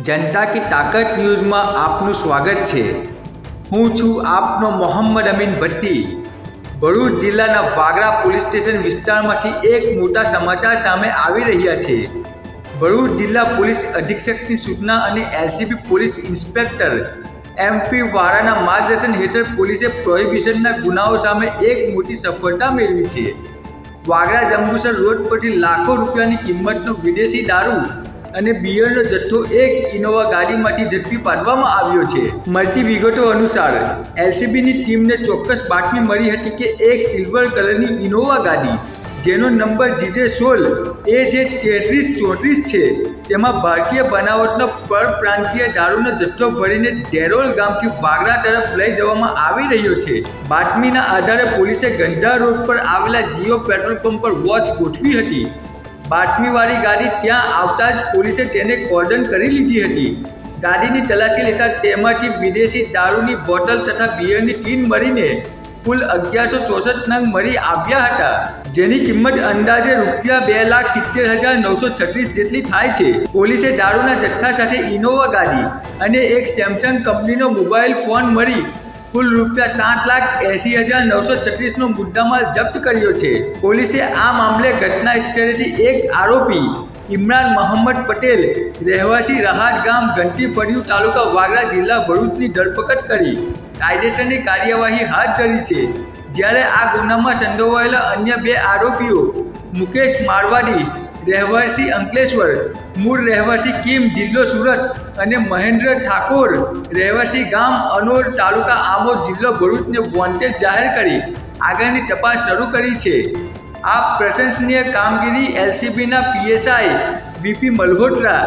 જનતા કી તાકત ન્યૂઝમાં આપનું સ્વાગત છે। હું છું આપનો મોહમ્મદ અમીન ભટ્ટી। ભરૂચ જિલ્લાના વાગરા પોલીસ સ્ટેશન વિસ્તારમાંથી એક મોટા સમાચાર સામે આવી રહ્યા છે। ભરૂચ જિલ્લા પોલીસ અધિક્ષકની સૂચના અને એલસીબી પોલીસ ઇન્સ્પેક્ટર એમપી વાળાના માર્ગદર્શન હેઠળ પોલીસે પ્રોહિબિશનના ગુનાઓ સામે એક મોટી સફળતા મેળવી છે। વાગરા જંબુસર રોડ પરથી લાખો રૂપિયાની કિંમતનો વિદેશી દારૂ અને બિયરનો જથ્થો એક ઇનોવા ગાડીમાંથી ઝડપી પાડવામાં આવ્યો છે। મળતી વિગતો અનુસાર એલસીબીની ટીમને ચોક્કસ બાતમી મળી હતી કે એક સિલ્વર કલરની ઇનોવા ગાડી જેનો નંબર GJ16 AJ3334 છે તેમાં ભારતીય બનાવટનો પરપ્રાંતીય દારૂનો જથ્થો ભરીને ડેરોલ ગામથી વાગરા તરફ લઈ જવામાં આવી રહ્યો છે। બાતમીના આધારે પોલીસે ગંધા રોડ પર આવેલા જીઓ પેટ્રોલ પંપ પર વોચ ગોઠવી હતી। બાતમીવાળી ગાડી ત્યાં આવતા જ પોલીસે તેને કોર્ડન કરી લીધી હતી। ગાડીની તલાશી લેતા તેમાંથી વિદેશી દારૂની બોટલ તથા બિયરની ટીન મળીને કુલ 1164 નંગ મળી આવ્યા હતા, જેની કિંમત અંદાજે ₹2,70,936 જેટલી થાય છે। પોલીસે દારૂના જથ્થા સાથે ઇનોવા ગાડી અને એક સેમસંગ કંપનીનો મોબાઈલ ફોન મળી કુલ ₹7,80,936 નો મુદ્દામાલ જપ્ત કર્યો છે। પોલીસે આ મામલે ઘટના સ્થળેથી એક આરોપી ઇમરાન મોહમ્મદ પટેલ રહેવાસી રહાટ ગામ ઘંટી ફળિયું તાલુકા વાગરા જિલ્લા ભરૂચની ધરપકડ કરી કાયદેસરની કાર્યવાહી હાથ ધરી છે। જ્યારે આ ગુનામાં સંડોવાયેલા અન્ય બે આરોપીઓ મુકેશ મારવાડી રહેવાસી અંકલેશ્વર મૂળ રહેવાસી કીમ જિલ્લો સુરત અને મહેન્દ્ર ઠાકોર રહેવાસી ગામ અનોર તાલુકા આમોદ જિલ્લો ભરૂચને વોન્ટેડ જાહેર કરી આગળની તપાસ શરૂ કરી છે। આ પ્રશંસનીય કામગીરી એલસીબીના પીએસઆઈ વીપી મલ્હોત્રા,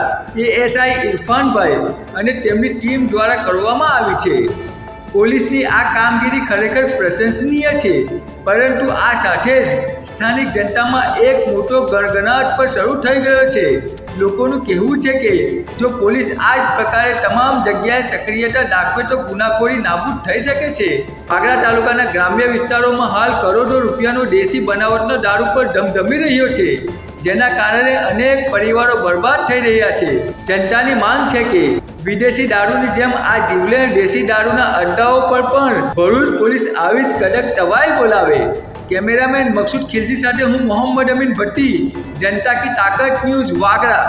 એએસઆઈ ઇરફાનભાઈ અને તેમની ટીમ દ્વારા કરવામાં આવી છે। પોલીસની આ કામગીરી ખરેખર પ્રશંસનીય છે, પરંતુ આ સાથે જ સ્થાનિક જનતામાં એક મોટો ગણગણાટ પણ શરૂ થઈ ગયો છે। લોકોનું કહેવું છે કે જો પોલીસ આ જ પ્રકારે તમામ જગ્યાએ સક્રિયતા દાખવે તો ગુનાખોરી નાબૂદ થઈ શકે છે। વાગરા તાલુકાના ગ્રામ્ય વિસ્તારોમાં હાલ કરોડો રૂપિયાનો દેશી બનાવટનો દારૂ પર ધમધમી રહ્યો છે, જેના કારણે અનેક પરિવારો બરબાદ થઈ રહ્યા છે। જનતાની માંગ છે કે વિદેશી દારૂની જેમ આ જીવલેણ દેશી દારૂના અડ્ડાઓ પર પણ ભરૂચ પોલીસ આવી જ કડક તવાઈ બોલાવે। કેમેરામેન મકસૂદ ખિલજી સાથે હું મોહમ્મદ અમીન ભટ્ટી, જનતા કી તાકત ન્યૂઝ વાગરા।